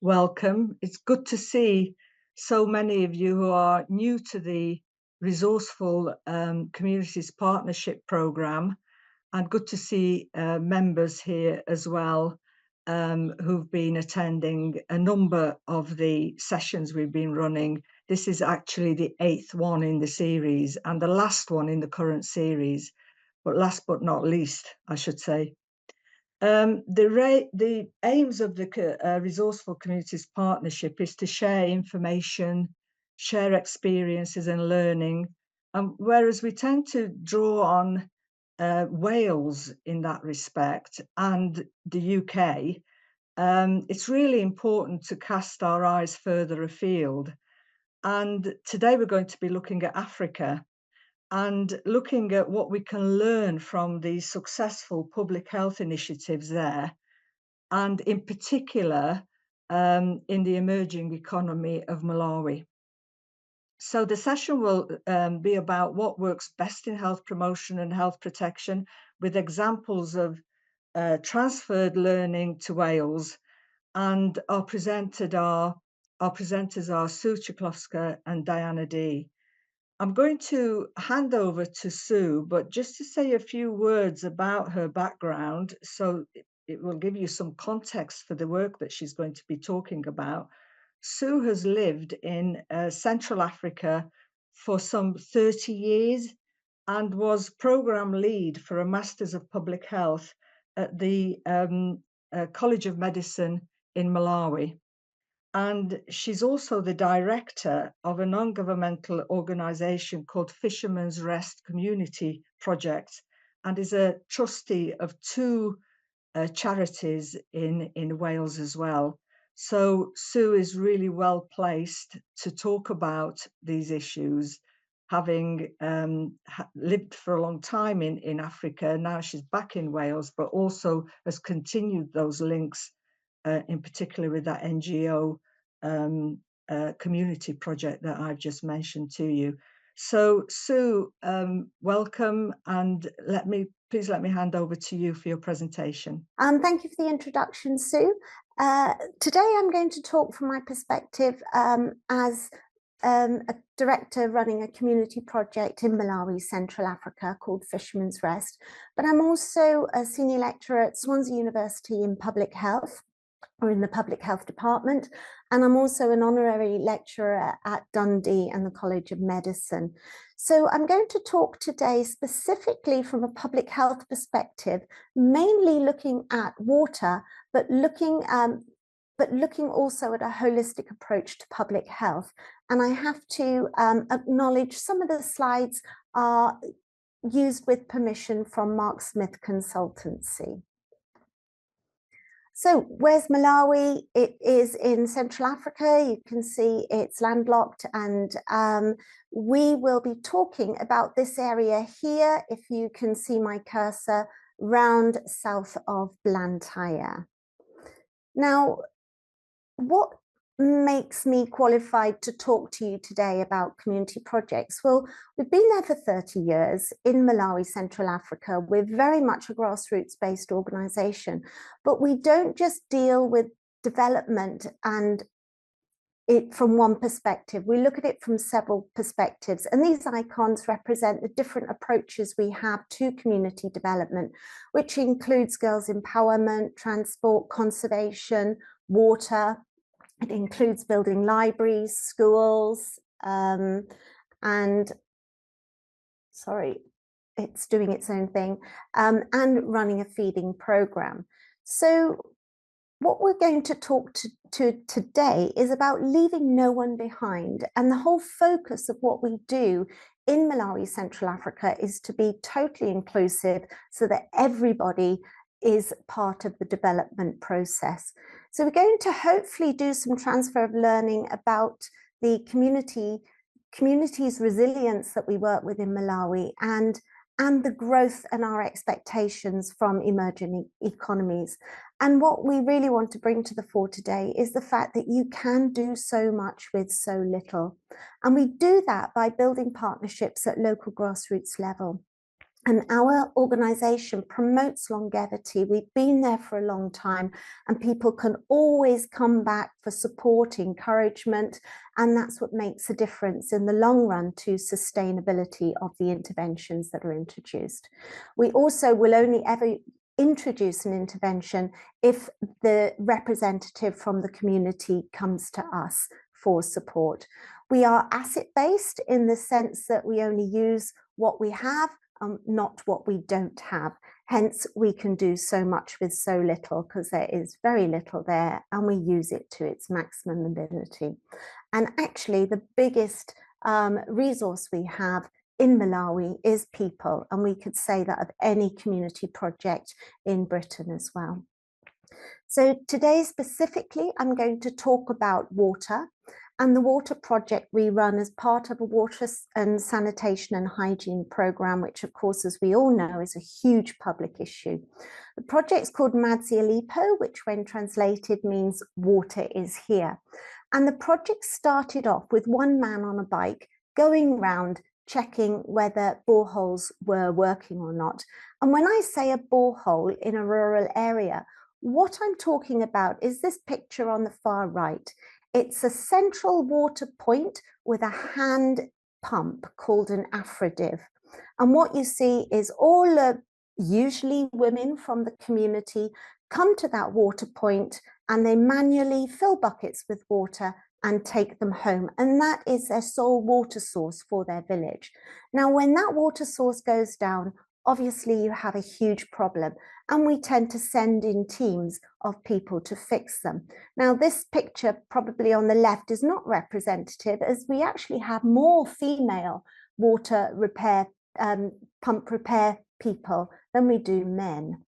welcome. It's good to see so many of you who are new to the Resourceful Communities Partnership Programme, and good to see members here as well who've been attending a number of the sessions we've been running. This is actually the 8th one in the series and the last one in the current series, but last but not least, I should say. The aims of the Resourceful Communities Partnership is to share information, share experiences and learning. Whereas we tend to draw on Wales in that respect and the UK, it's really important to cast our eyes further afield. And today we're going to be looking at Africa and looking at what we can learn from the successful public health initiatives there, and in particular in the emerging economy of Malawi. So the session will be about what works best in health promotion and health protection, with examples of transferred learning to Wales. And our presenters are Sue Chiklovska and Diana D. I'm going to hand over to Sue, but just to say a few words about her background, so it will give you some context for the work that she's going to be talking about. Sue has lived in Central Africa for some 30 years and was program lead for a Masters of Public Health at the College of Medicine in Malawi. And she's also the director of a non-governmental organization called Fisherman's Rest Community Project, and is a trustee of two charities in Wales as well. So Sue is really well placed to talk about these issues, having lived for a long time in Africa. Now she's back in Wales, but also has continued those links, in particular with that NGO community project that I've just mentioned to you. So Sue, welcome, and please let me hand over to you for your presentation. Thank you for the introduction, Sue. Today I'm going to talk from my perspective as a director running a community project in Malawi, Central Africa, called Fisherman's Rest. But I'm also a senior lecturer at Swansea University in public health, or in the public health department, and I'm also an honorary lecturer at Dundee and the College of Medicine. So I'm going to talk today specifically from a public health perspective, mainly looking at water, but looking also at a holistic approach to public health. And I have to acknowledge some of the slides are used with permission from Mark Smith Consultancy. So where's Malawi? It is in Central Africa. You can see it's landlocked, and we will be talking about this area here, if you can see my cursor, round south of Blantyre. Now, what makes me qualified to talk to you today about community projects? Well, we've been there for 30 years in Malawi, Central Africa. We're very much a grassroots-based organisation, but we don't just deal with development and it from one perspective. We look at it from several perspectives, and these icons represent the different approaches we have to community development, which includes girls' empowerment, transport, conservation, water. It includes building libraries, schools, and sorry, it's doing its own thing, and running a feeding program. So what we're going to talk to today is about leaving no one behind. And the whole focus of what we do in Malawi, Central Africa, is to be totally inclusive so that everybody is part of the development process. So we're going to hopefully do some transfer of learning about the community's resilience that we work with in Malawi, and the growth and our expectations from emerging economies. And what we really want to bring to the fore today is the fact that you can do so much with so little. And we do that by building partnerships at local grassroots level. And our organisation promotes longevity. We've been there for a long time, and people can always come back for support, encouragement, and that's what makes a difference in the long run to sustainability of the interventions that are introduced. We also will only ever introduce an intervention if the representative from the community comes to us for support. We are asset-based in the sense that we only use what we have, not what we don't have. Hence, we can do so much with so little, because there is very little there, and we use it to its maximum ability. And actually, the biggest resource we have in Malawi is people, and we could say that of any community project in Britain as well. So today specifically, I'm going to talk about water and the water project we run as part of a water and sanitation and hygiene programme, which of course, as we all know, is a huge public issue. The project's called Madzi Alipo, which when translated means water is here. And the project started off with one man on a bike going round checking whether boreholes were working or not. And when I say a borehole in a rural area, what I'm talking about is this picture on the far right. It's a central water point with a hand pump called an aphrodisiv. And what you see is all usually women from the community come to that water point and they manually fill buckets with water and take them home. And that is their sole water source for their village. Now, when that water source goes down, obviously you have a huge problem, and we tend to send in teams of people to fix them. Now, this picture probably on the left is not representative, as we actually have more female water repair, pump repair people than we do men.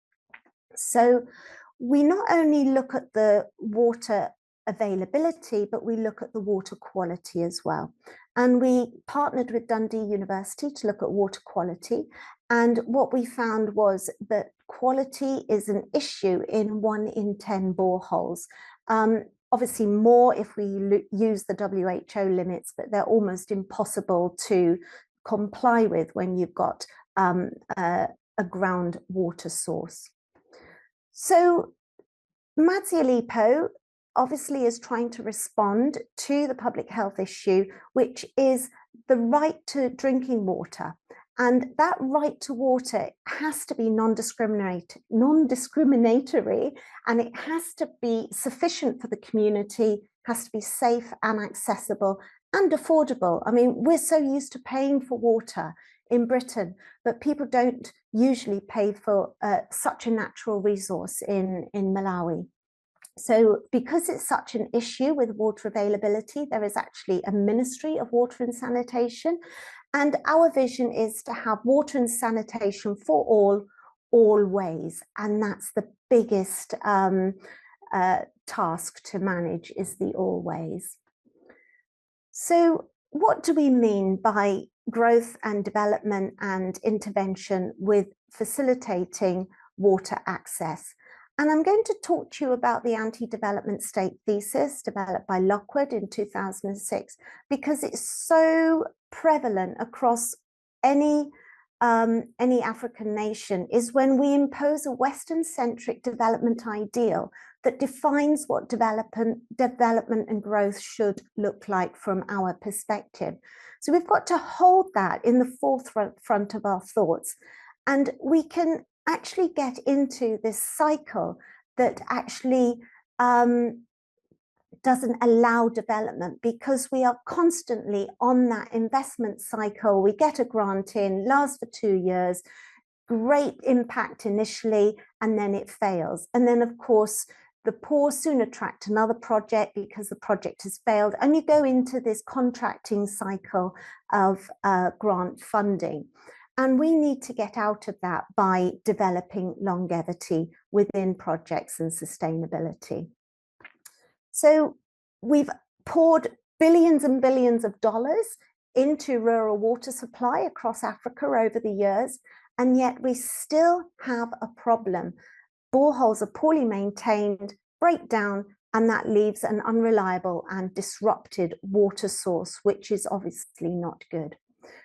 So we not only look at the water availability, but we look at the water quality as well. And we partnered with Dundee University to look at water quality. And what we found was that quality is an issue in 1 in 10 boreholes. Obviously more if we use the WHO limits, but they're almost impossible to comply with when you've got a groundwater source. So Madzi Alipo obviously is trying to respond to the public health issue, which is the right to drinking water. And that right to water has to be non-discriminatory, and it has to be sufficient for the community, has to be safe and accessible and affordable. I mean, we're so used to paying for water in Britain, but people don't usually pay for such a natural resource in Malawi. So because it's such an issue with water availability, there is actually a Ministry of Water and Sanitation. And our vision is to have water and sanitation for all, always. And that's the biggest task to manage, is the always. So what do we mean by growth and development and intervention with facilitating water access? And I'm going to talk to you about the anti-development state thesis developed by Lockwood in 2006, because it's so prevalent across any African nation, is when we impose a Western-centric development ideal that defines what development and growth should look like from our perspective. So we've got to hold that in the forefront of our thoughts, and we can actually get into this cycle that actually doesn't allow development, because we are constantly on that investment cycle. We get a grant in, lasts for 2 years, great impact initially, and then it fails. And then of course, the poor soon attract another project because the project has failed, and you go into this contracting cycle of grant funding. And we need to get out of that by developing longevity within projects and sustainability. So we've poured billions and billions of dollars into rural water supply across Africa over the years, and yet we still have a problem. Boreholes are poorly maintained, break down, and that leaves an unreliable and disrupted water source, which is obviously not good.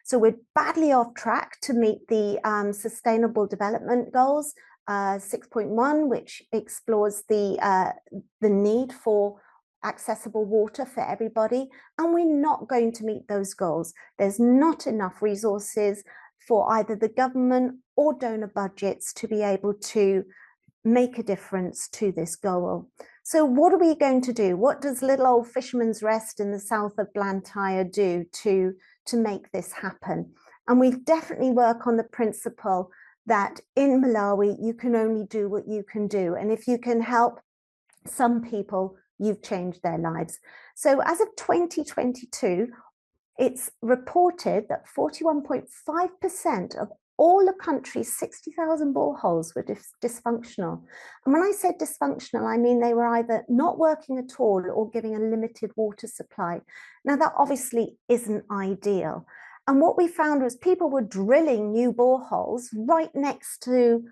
So we're badly off track to meet the Sustainable Development Goals, 6.1, which explores the need for accessible water for everybody, and we're not going to meet those goals. There's not enough resources for either the government or donor budgets to be able to make a difference to this goal. So what are we going to do? What does little old Fisherman's Rest in the south of Blantyre do to make this happen? And we definitely work on the principle that in Malawi, you can only do what you can do. And if you can help some people, you've changed their lives. So as of 2022, it's reported that 41.5% of all the country's 60,000 boreholes were dysfunctional. And when I say dysfunctional, I mean they were either not working at all or giving a limited water supply. Now, that obviously isn't ideal. And what we found was people were drilling new boreholes right next to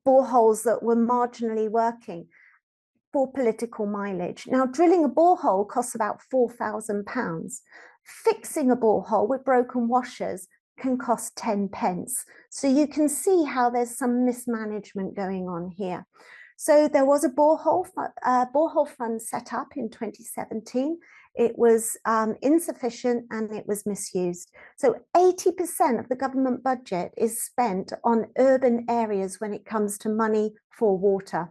boreholes that were marginally working for political mileage. Now, drilling a borehole costs about £4,000. Fixing a borehole with broken washers can cost 10 pence. So you can see how there's some mismanagement going on here. So there was a borehole fund set up in 2017. It was insufficient and it was misused. So 80% of the government budget is spent on urban areas when it comes to money for water.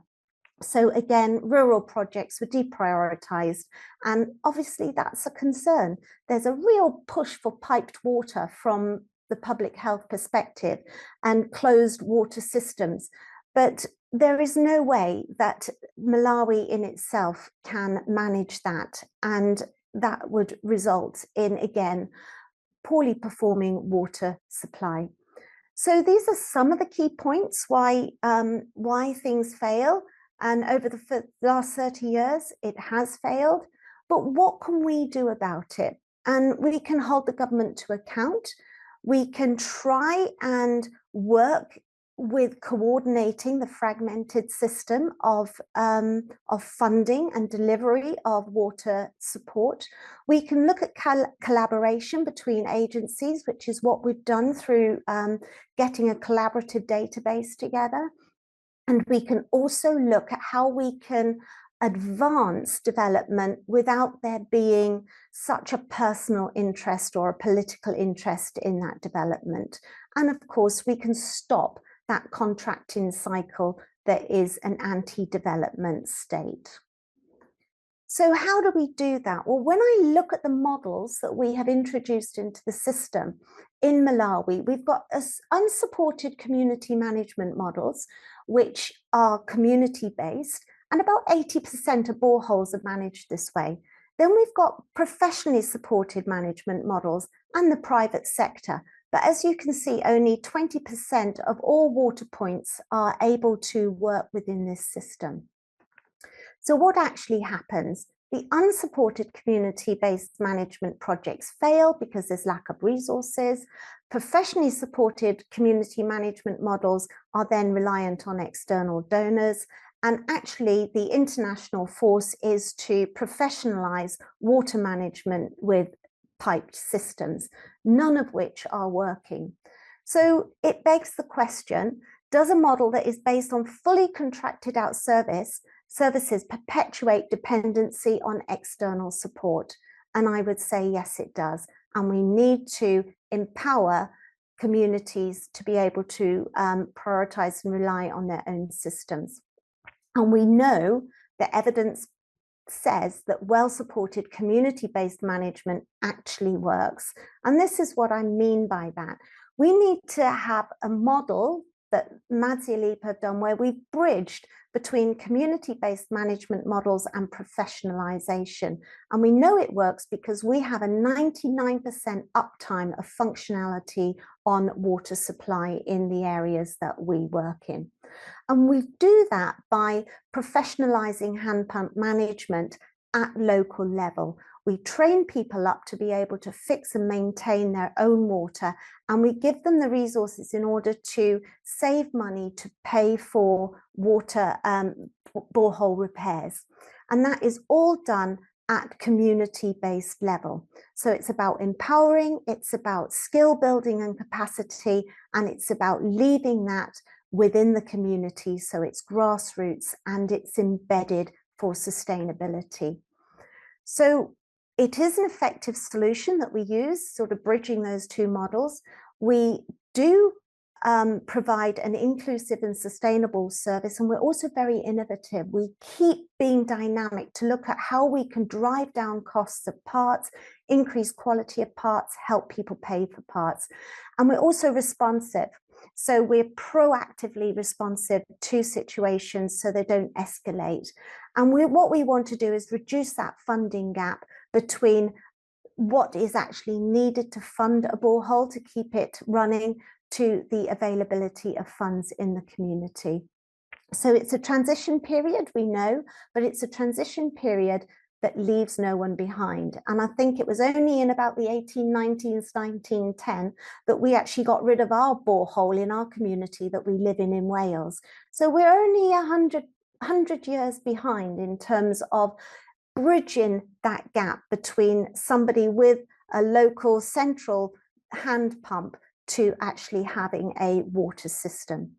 So again, rural projects were deprioritized, and obviously that's a concern. There's a real push for piped water from the public health perspective and closed water systems, but there is no way that Malawi in itself can manage that, and that would result in, again, poorly performing water supply. So these are some of the key points why things fail. And over the last 30 years, it has failed. But what can we do about it? And we can hold the government to account. We can try and work with coordinating the fragmented system of funding and delivery of water support. We can look at collaboration between agencies, which is what we've done through getting a collaborative database together. And we can also look at how we can advance development without there being such a personal interest or a political interest in that development. And of course, we can stop that contracting cycle that is an anti-development state. So how do we do that? Well, when I look at the models that we have introduced into the system in Malawi, we've got unsupported community management models, which are community-based, and about 80% of boreholes are managed this way. Then we've got professionally supported management models and the private sector. But as you can see, only 20% of all water points are able to work within this system. So what actually happens? The unsupported community-based management projects fail because there's lack of resources. Professionally supported community management models are then reliant on external donors. And actually, the international force is to professionalize water management with piped systems, none of which are working. So it begs the question, does a model that is based on fully contracted out services perpetuate dependency on external support? And I would say, yes, it does. And we need to empower communities to be able to prioritize and rely on their own systems. And we know the evidence says that well-supported community-based management actually works. And this is what I mean by that. We need to have a model that Madzialip have done where we've bridged between community-based management models and professionalization. And we know it works because we have a 99% uptime of functionality on water supply in the areas that we work in. And we do that by professionalizing hand pump management at local level. We train people up to be able to fix and maintain their own water, and we give them the resources in order to save money to pay for water borehole repairs. And that is all done at community-based level. So it's about empowering, it's about skill building and capacity, and it's about leaving that within the community, so it's grassroots and it's embedded for sustainability. So it is an effective solution that we use, sort of bridging those two models. We do provide an inclusive and sustainable service, and we're also very innovative. We keep being dynamic to look at how we can drive down costs of parts, increase quality of parts, help people pay for parts. And we're also responsive. So we're proactively responsive to situations so they don't escalate. And what we want to do is reduce that funding gap between what is actually needed to fund a borehole to keep it running to the availability of funds in the community. So it's a transition period, we know, but it's a transition period that leaves no one behind. And I think it was only in about the 1890s, 1910, that we actually got rid of our borehole in our community that we live in Wales. So we're only 100 years behind in terms of bridging that gap between somebody with a local central hand pump to actually having a water system.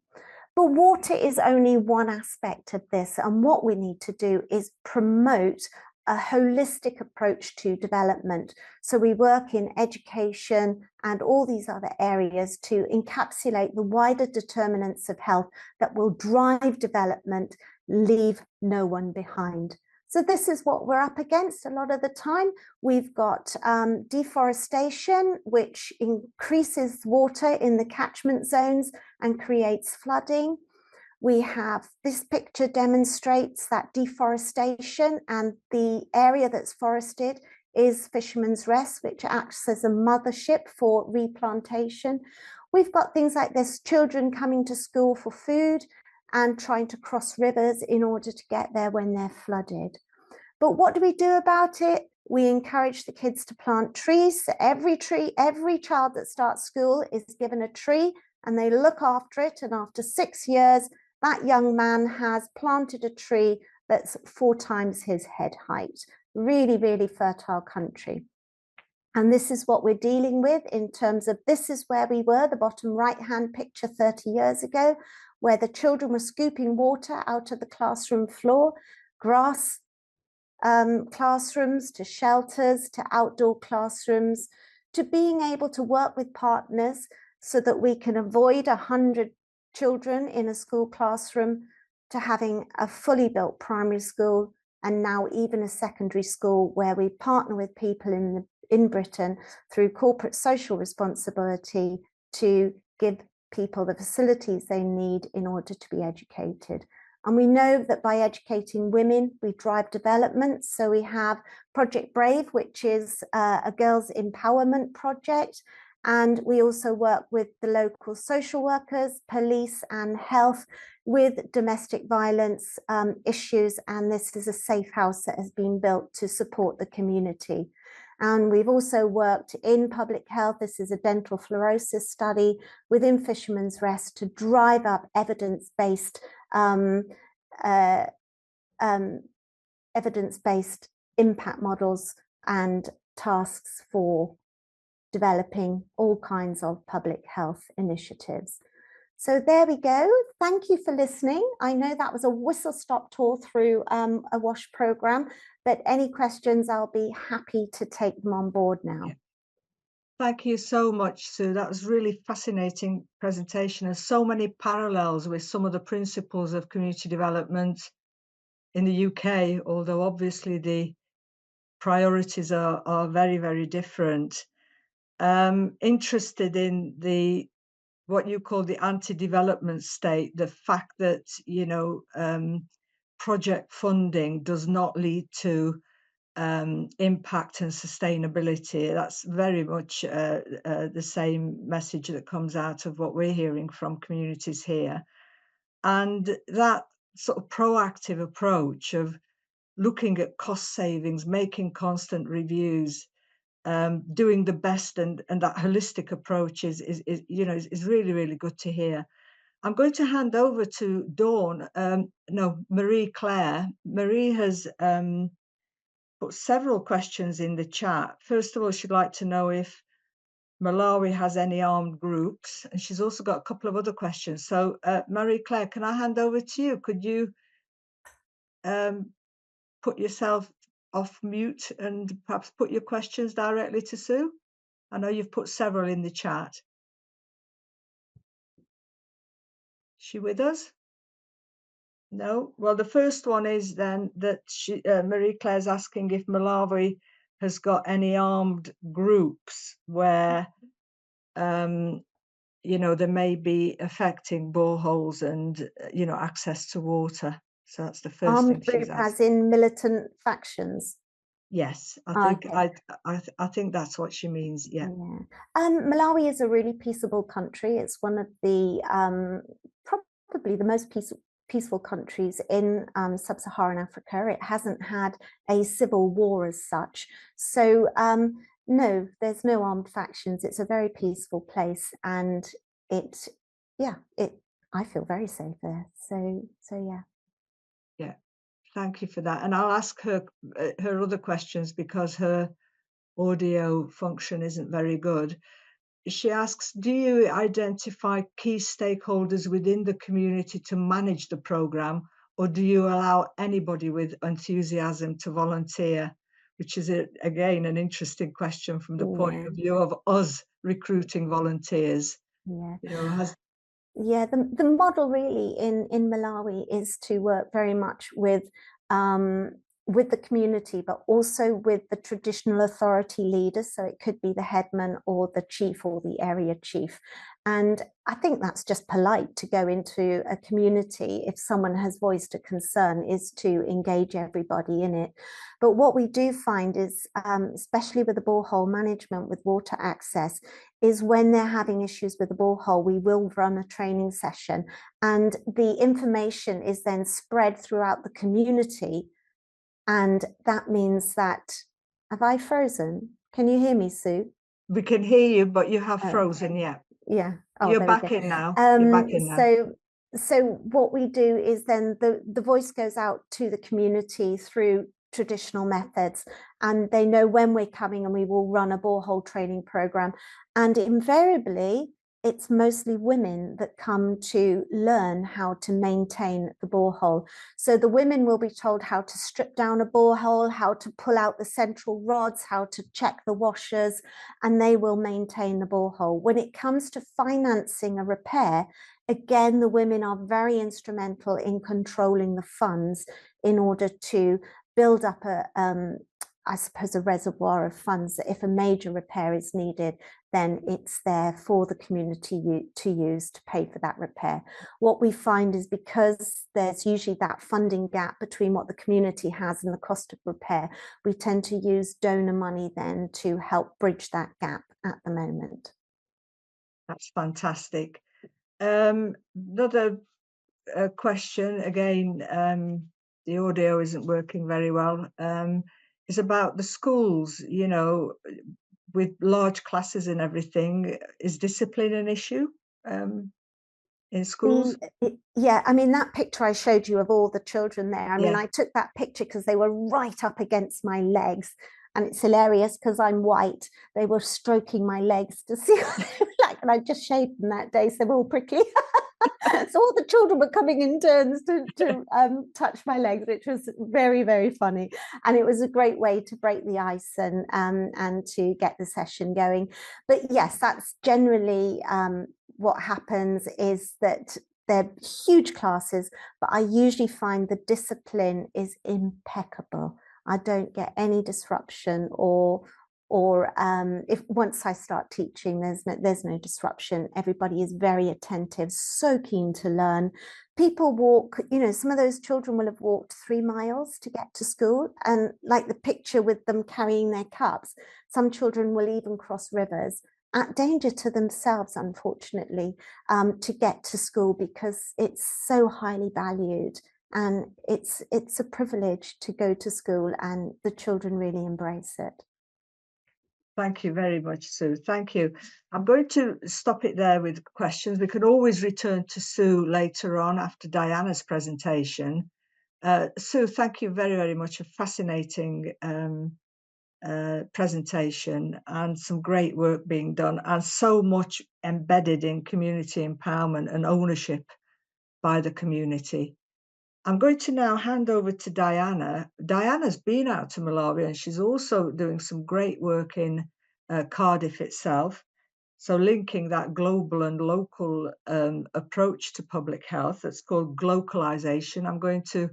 But water is only one aspect of this, and what we need to do is promote a holistic approach to development. So we work in education and all these other areas to encapsulate the wider determinants of health that will drive development, leave no one behind. So this is what we're up against a lot of the time. We've got deforestation, which increases water in the catchment zones and creates flooding. We have this picture demonstrates that deforestation, and the area that's forested is Fisherman's Rest, which acts as a mothership for replantation. We've got things like this, children coming to school for food and trying to cross rivers in order to get there when they're flooded. But what do we do about it? We encourage the kids to plant trees. So every child that starts school is given a tree and they look after it. And after 6 years, that young man has planted a tree that's 4 times his head height. Really, really fertile country. And this is what we're dealing with in terms of, this is where we were, the bottom right-hand picture 30 years ago, where the children were scooping water out of the classroom floor, grass classrooms to shelters to outdoor classrooms, to being able to work with partners so that we can avoid 100 children in a school classroom, to having a fully built primary school, and now even a secondary school where we partner with people in Britain through corporate social responsibility to give people the facilities they need in order to be educated. And we know that by educating women, we drive development. So we have Project Brave, which is a girls' empowerment project. And we also work with the local social workers, police and health with domestic violence issues. And this is a safe house that has been built to support the community. And we've also worked in public health. This is a dental fluorosis study within Fisherman's Rest to drive up evidence-based impact models and tasks for developing all kinds of public health initiatives. So there we go. Thank you for listening. I know that was a whistle-stop tour through a WASH program, but any questions, I'll be happy to take them on board now. Yeah. Thank you so much, Sue. That was really fascinating presentation. There's so many parallels with some of the principles of community development in the UK, although obviously the priorities are very, very different. Interested in what you call the anti-development state, the fact that, you know, project funding does not lead to impact and sustainability. That's very much the same message that comes out of what we're hearing from communities here. And that sort of proactive approach of looking at cost savings, making constant reviews, doing the best, and that holistic approach is really, really good to hear. I'm going to hand over to Dawn, Marie Claire. Marie has put several questions in the chat. First of all, she'd like to know if Malawi has any armed groups, and she's also got a couple of other questions. So, Marie-Claire, can I hand over to you? Could you put yourself off mute and perhaps put your questions directly to Sue? I know you've put several in the chat. Is she with us? No. Well, the first one is then that Marie-Claire's asking if Malawi has got any armed groups where you know, they may be affecting boreholes and you know, access to water. So that's the first thing Armed she's group asked. as in militant factions? Yes, I think Okay. I think that's what she means. Yeah. Malawi is a really peaceable country. It's one of the probably the most peaceful countries in sub-Saharan Africa. It hasn't had a civil war as such. So no, there's no armed factions. It's a very peaceful place, and I feel very safe there. So yeah. Yeah. Thank you for that. And I'll ask her her other questions because her audio function isn't very good. She asks, do you identify key stakeholders within the community to manage the programme, or do you allow anybody with enthusiasm to volunteer? Which is, again, an interesting question from the point of view of us recruiting volunteers. Yeah. You know, the model really in Malawi is to work very much with the community, but also with the traditional authority leaders. So it could be the headman or the chief or the area chief. And I think that's just polite to go into a community if someone has voiced a concern, is to engage everybody in it. But what we do find is, especially with the borehole management, with water access, is when they're having issues with the borehole, we will run a training session, and the information is then spread throughout the community. And that means that, have I frozen? Can you hear me, Sue? we can hear you, but you have frozen. Okay. Yeah. Yeah. Oh, You're back in now. You're back in now. So what we do is then the voice goes out to the community through traditional methods, and they know when we're coming, and we will run a borehole training program. And invariably, it's mostly women that come to learn how to maintain the borehole. So the women will be told how to strip down a borehole, how to pull out the central rods, how to check the washers, and they will maintain the borehole. When it comes to financing a repair, again, the women are very instrumental in controlling the funds in order to build up I suppose, a reservoir of funds that if a major repair is needed, then it's there for the community to use to pay for that repair. What we find is, because there's usually that funding gap between what the community has and the cost of repair, we tend to use donor money then to help bridge that gap at the moment. That's fantastic. Another question, again, the audio isn't working very well, is about the schools. You know, with large classes and everything, is discipline an issue in schools? Yeah, I mean, that picture I showed you of all the children there, I mean, I took that picture because they were right up against my legs. And it's hilarious because I'm white. They were stroking my legs to see what they were like. And I just shaved them that day, so they were all prickly. So all the children were coming in turns to touch my legs, which was very, very funny. And it was a great way to break the ice and to get the session going. But yes, that's generally what happens, is that they're huge classes, but I usually find the discipline is impeccable. I don't get any disruption, or if once I start teaching, there's no disruption. Everybody is very attentive, so keen to learn. People walk, you know, some of those children will have walked 3 miles to get to school, and like the picture with them carrying their cups, some children will even cross rivers at danger to themselves, unfortunately, to get to school, because it's so highly valued. And it's a privilege to go to school, and the children really embrace it. Thank you very much, Sue. Thank you. I'm going to stop it there with questions. We can always return to Sue later on after Diana's presentation. Sue, thank you very, very much. A fascinating presentation and some great work being done, and so much embedded in community empowerment and ownership by the community. I'm going to now hand over to Diana. Diana's been out to Malawi, and she's also doing some great work in Cardiff itself. So linking that global and local approach to public health, that's called glocalization. I'm going to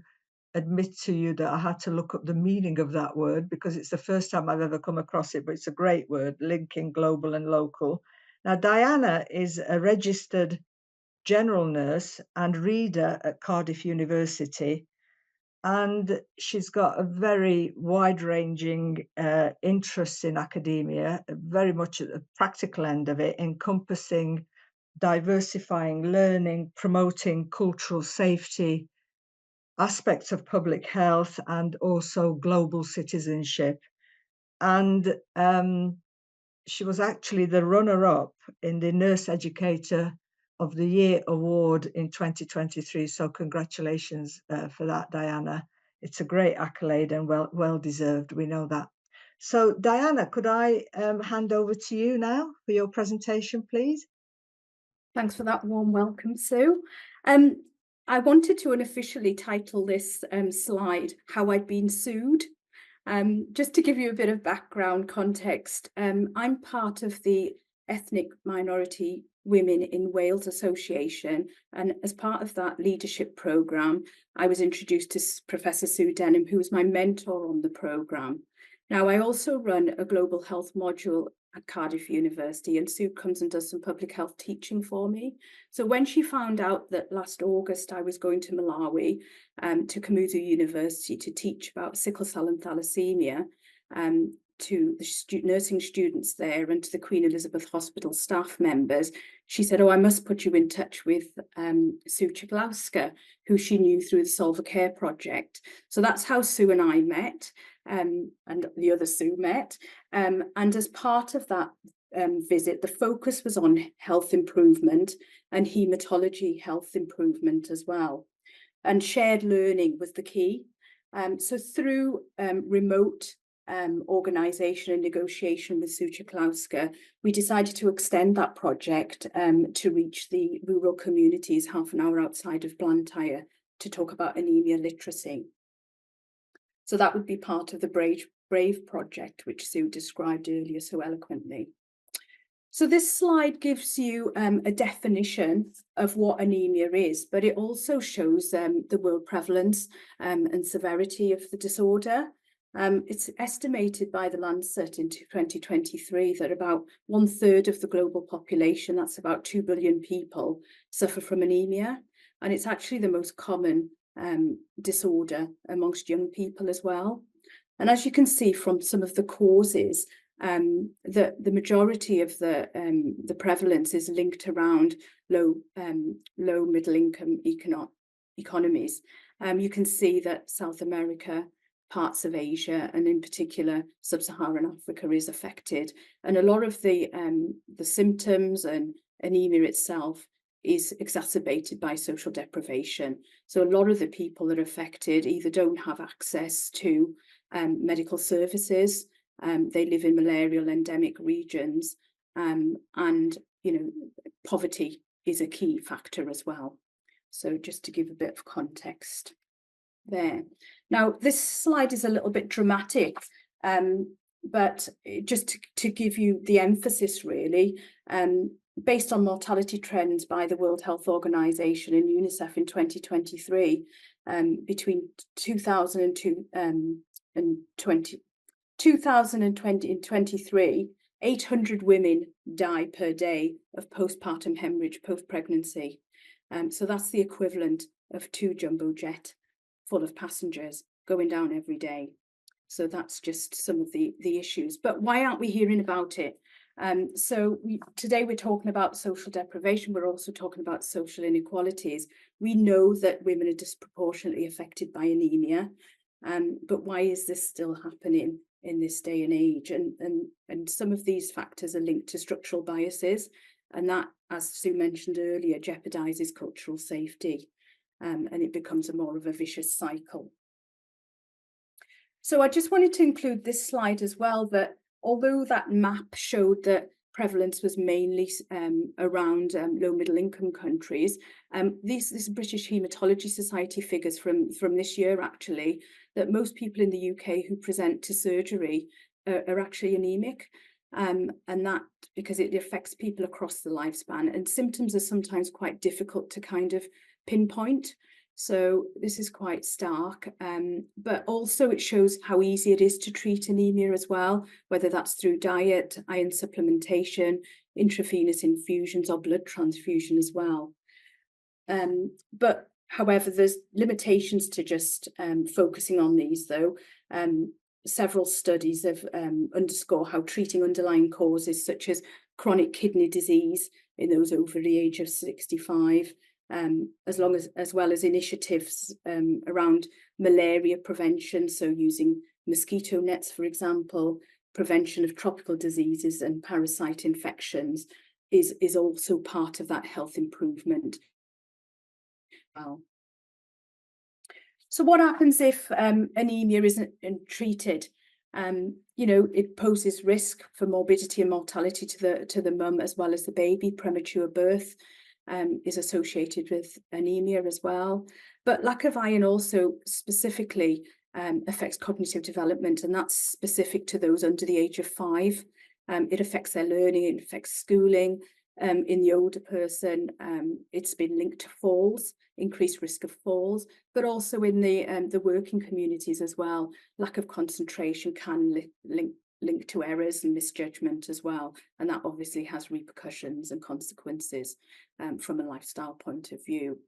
admit to you that I had to look up the meaning of that word because it's the first time I've ever come across it, but it's a great word, linking global and local. Now, Diana is a registered general nurse and reader at Cardiff University, and she's got a very wide-ranging interest in academia, very much at the practical end of it, encompassing diversifying learning, promoting cultural safety, aspects of public health, and also global citizenship. And she was actually the runner-up in the Nurse Educator of the Year award in 2023. So congratulations for that, Diana. It's a great accolade and well deserved. We know that. So Diana, could I hand over to you now for your presentation, please? Thanks for that warm welcome, Sue. I wanted to unofficially title this slide, How I'd Been Sued. Just to give you a bit of background context, I'm part of the Ethnic Minority Women in Wales Association, and as part of that leadership programme, I was introduced to Professor Sue Denham, who was my mentor on the programme. Now, I also run a global health module at Cardiff University, and Sue comes and does some public health teaching for me. So when she found out that last August I was going to Malawi, to Cymunedol University to teach about sickle cell and thalassemia, to the nursing students there and to the Queen Elizabeth Hospital staff members, she said, oh, I must put you in touch with Sue Chiglowska, who she knew through the Solver Care project. So that's how Sue and I met, and the other Sue met. And as part of that visit, the focus was on health improvement and haematology health improvement as well. And shared learning was the key. So through remote organisation and negotiation with Sue Chiglowska, we decided to extend that project to reach the rural communities half an hour outside of Blantyre to talk about anemia literacy. So that would be part of the Brave project, which Sue described earlier so eloquently. So this slide gives you a definition of what anemia is, but it also shows the world prevalence and severity of the disorder. It's estimated by the Lancet in 2023 that about 1/3 of the global population, that's about 2 billion people, suffer from anemia. And it's actually the most common disorder amongst young people as well. And as you can see from some of the causes, the majority of the prevalence is linked around low middle income economies. You can see that South America, parts of Asia, and in particular sub-Saharan Africa is affected, and a lot of the symptoms and anemia itself is exacerbated by social deprivation. So a lot of the people that are affected either don't have access to medical services, they live in malarial endemic regions, and poverty is a key factor as well. So just to give a bit of context there. Now, this slide is a little bit dramatic, but just to give you the emphasis really, based on mortality trends by the World Health Organization and UNICEF in 2023, between 2020 and 23, 800 women die per day of postpartum hemorrhage post-pregnancy. So that's the equivalent of 2 jumbo jet full of passengers going down every day. So that's just some of the issues. But why aren't we hearing about it? Today we're talking about social deprivation. We're also talking about social inequalities. We know that women are disproportionately affected by anemia, but why is this still happening in this day and age? And some of these factors are linked to structural biases, and that, as Sue mentioned earlier, jeopardizes cultural safety. and it becomes more of a vicious cycle. So I just wanted to include this slide as well, that although that map showed that prevalence was mainly around low middle income countries, this British Haematology Society figures from this year actually, that most people in the UK who present to surgery are actually anemic, and that because it affects people across the lifespan, and symptoms are sometimes quite difficult to kind of pinpoint. So this is quite stark, but also it shows how easy it is to treat anemia as well, whether that's through diet, iron supplementation, intravenous infusions or blood transfusion as well. But however, there's limitations to just focusing on these though. Several studies have underscore how treating underlying causes such as chronic kidney disease in those over the age of 65, as well as initiatives around malaria prevention, so using mosquito nets, for example, prevention of tropical diseases and parasite infections is also part of that health improvement. Well, so what happens if anemia isn't treated? You know, it poses risk for morbidity and mortality to the mum as well as the baby. Premature birth is associated with anemia as well. But lack of iron also specifically affects cognitive development, and that's specific to those under the age of 5. It affects their learning, it affects schooling. In the older person, it's been linked to falls, increased risk of falls, but also in the working communities as well. Lack of concentration can link to errors and misjudgment as well, and that obviously has repercussions and consequences from a lifestyle point of view.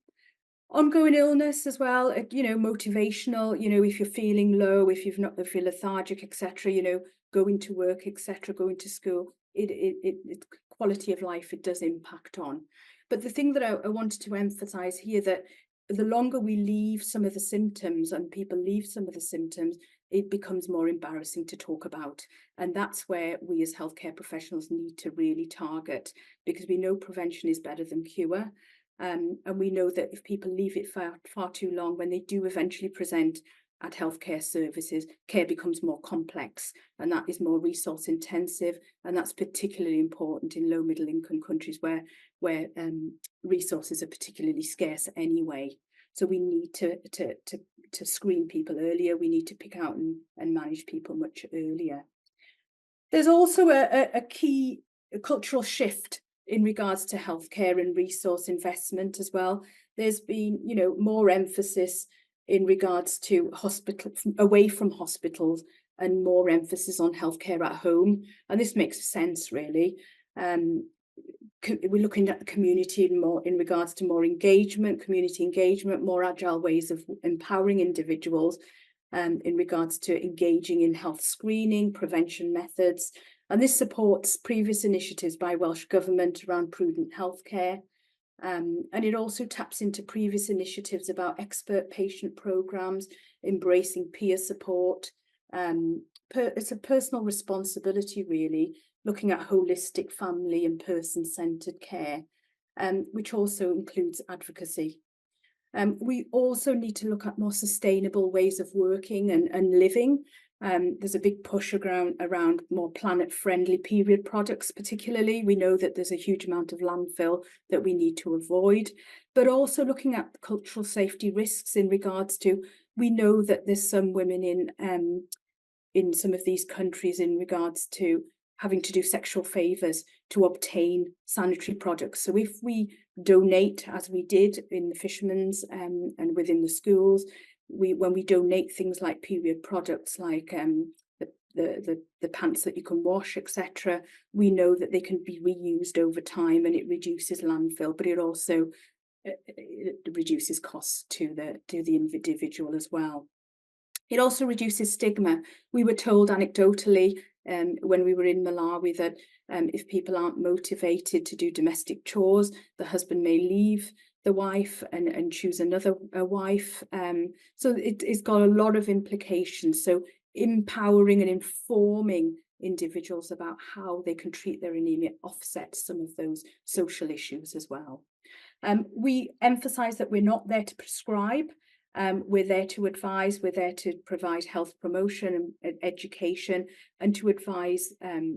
Ongoing illness as well, you know, motivational, you know, if you're feeling low, if you're lethargic, etc., you know, going to work, etc., going to school, it quality of life it does impact on. But the thing that I wanted to emphasize here, that the longer we leave some of the symptoms and people leave some of the symptoms, it becomes more embarrassing to talk about. And that's where we as healthcare professionals need to really target, because we know prevention is better than cure. And we know that if people leave it far too long, when they do eventually present at healthcare services, care becomes more complex, and that is more resource intensive, and that's particularly important in low middle income countries where resources are particularly scarce anyway. So we need to screen people earlier. We need to pick out and manage people much earlier. There's also a key cultural shift in regards to healthcare and resource investment as well. There's been, you know, more emphasis in regards to away from hospitals, and more emphasis on healthcare at home. And this makes sense, really. We're looking at the community more in regards to more engagement, community engagement, more agile ways of empowering individuals in regards to engaging in health screening, prevention methods. And this supports previous initiatives by Welsh Government around prudent healthcare. And it also taps into previous initiatives about expert patient programmes, embracing peer support. It's a personal responsibility, really, looking at holistic family and person-centred care, which also includes advocacy. We also need to look at more sustainable ways of working and living. There's a big push around more planet-friendly period products, particularly. We know that there's a huge amount of landfill that we need to avoid, but also looking at cultural safety risks in regards to, we know that there's some women in some of these countries in regards to having to do sexual favours to obtain sanitary products. So if we donate, as we did in the fishermen's and within the schools, when we donate things like period products, like the pants that you can wash, etc., we know that they can be reused over time, and it reduces landfill, but it also it reduces costs to the individual as well. It also reduces stigma. We were told anecdotally when we were in Malawi that if people aren't motivated to do domestic chores, the husband may leave the wife and choose another wife. So it's got a lot of implications. So empowering and informing individuals about how they can treat their anemia offsets some of those social issues as well. We emphasise that we're not there to prescribe. We're there to advise, we're there to provide health promotion and education, and to advise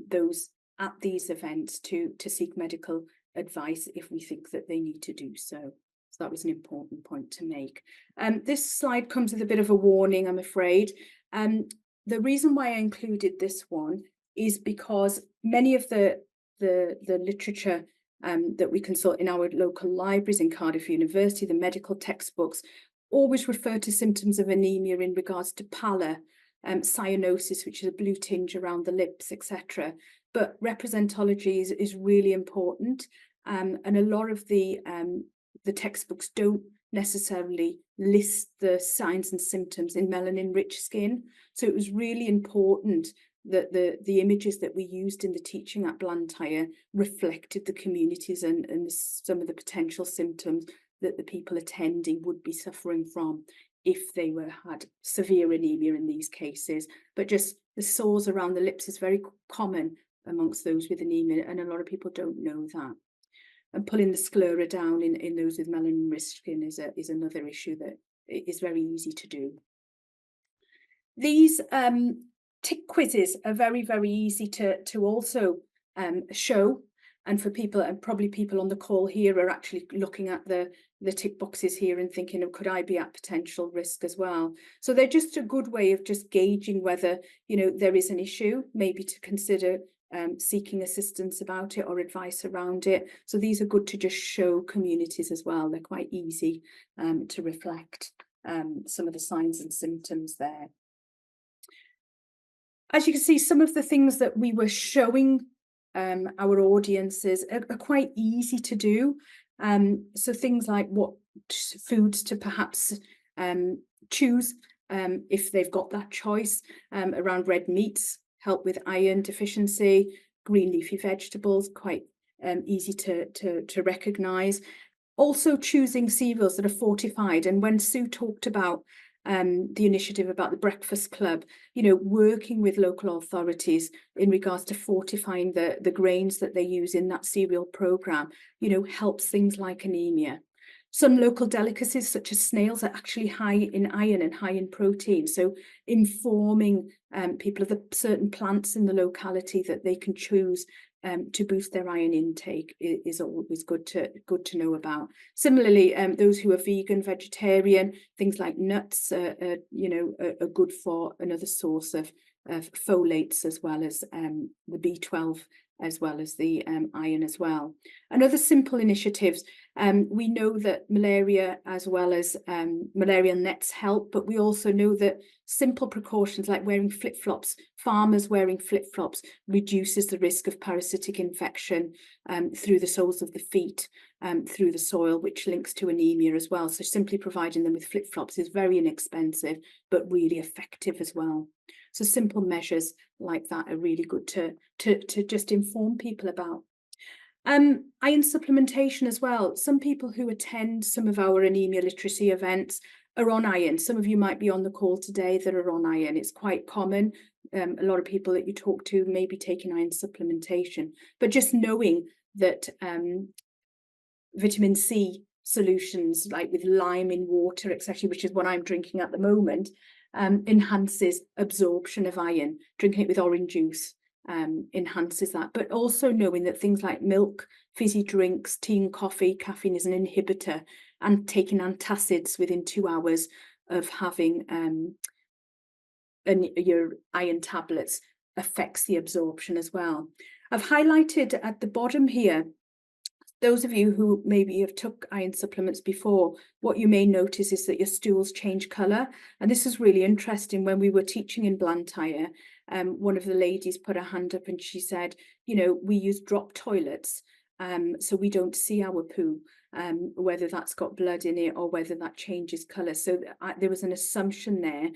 those at these events to seek medical advice if we think that they need to do so. So that was an important point to make. This slide comes with a bit of a warning, I'm afraid. The reason why I included this one is because many of the literature that we consult in our local libraries, in Cardiff University, the medical textbooks, always refer to symptoms of anemia in regards to pallor, cyanosis, which is a blue tinge around the lips, etc. But representology is really important, and a lot of the textbooks don't necessarily list the signs and symptoms in melanin-rich skin. So it was really important that the images that we used in the teaching at Blantyre reflected the communities and some of the potential symptoms that the people attending would be suffering from if they had severe anemia in these cases. But just the sores around the lips is very common amongst those with anemia, and a lot of people don't know that. And pulling the sclera down in those with melanin-rich skin is another issue that is very easy to do. These tick quizzes are very, very easy to also show. And for people, and probably people on the call here are actually looking at the tick boxes here and thinking, oh, could I be at potential risk as well? So they're just a good way of just gauging whether, there is an issue, maybe to consider seeking assistance about it or advice around it. So these are good to just show communities as well. They're quite easy to reflect some of the signs and symptoms there. As you can see, some of the things that we were showing our audiences are quite easy to do. So things like what foods to perhaps choose if they've got that choice, around red meats, help with iron deficiency, green leafy vegetables, quite easy to recognise. Also choosing cereals that are fortified. And when Sue talked about the initiative about the Breakfast Club, working with local authorities in regards to fortifying the grains that they use in that cereal programme, helps things like anemia. Some local delicacies such as snails are actually high in iron and high in protein. So informing people of the certain plants in the locality that they can choose to boost their iron intake is always good to know about. Similarly, those who are vegan, vegetarian, things like nuts are good for another source of folates, as well as the B12, as well as the iron as well. And other simple initiatives, we know that malaria as well as malaria nets help, but we also know that simple precautions like wearing flip-flops, farmers wearing flip-flops, reduces the risk of parasitic infection through the soles of the feet, through the soil, which links to anemia as well. So simply providing them with flip-flops is very inexpensive, but really effective as well. So simple measures like that are really good to just inform people about. Iron supplementation as well. Some people who attend some of our anemia literacy events are on iron. Some of you might be on the call today that are on iron. It's quite common. A lot of people that you talk to may be taking iron supplementation, but just knowing that vitamin C solutions, like with lime in water, etc., which is what I'm drinking at the moment, enhances absorption of iron. Drinking it with orange juice enhances that, but also knowing that things like milk, fizzy drinks, tea and coffee, caffeine is an inhibitor, and taking antacids within 2 hours of having your iron tablets affects the absorption as well. I've highlighted at the bottom here, those of you who maybe have took iron supplements before, what you may notice is that your stools change colour. And this is really interesting. When we were teaching in Blantyre, one of the ladies put her hand up and she said, we use drop toilets, so we don't see our poo, whether that's got blood in it or whether that changes colour. So there was an assumption there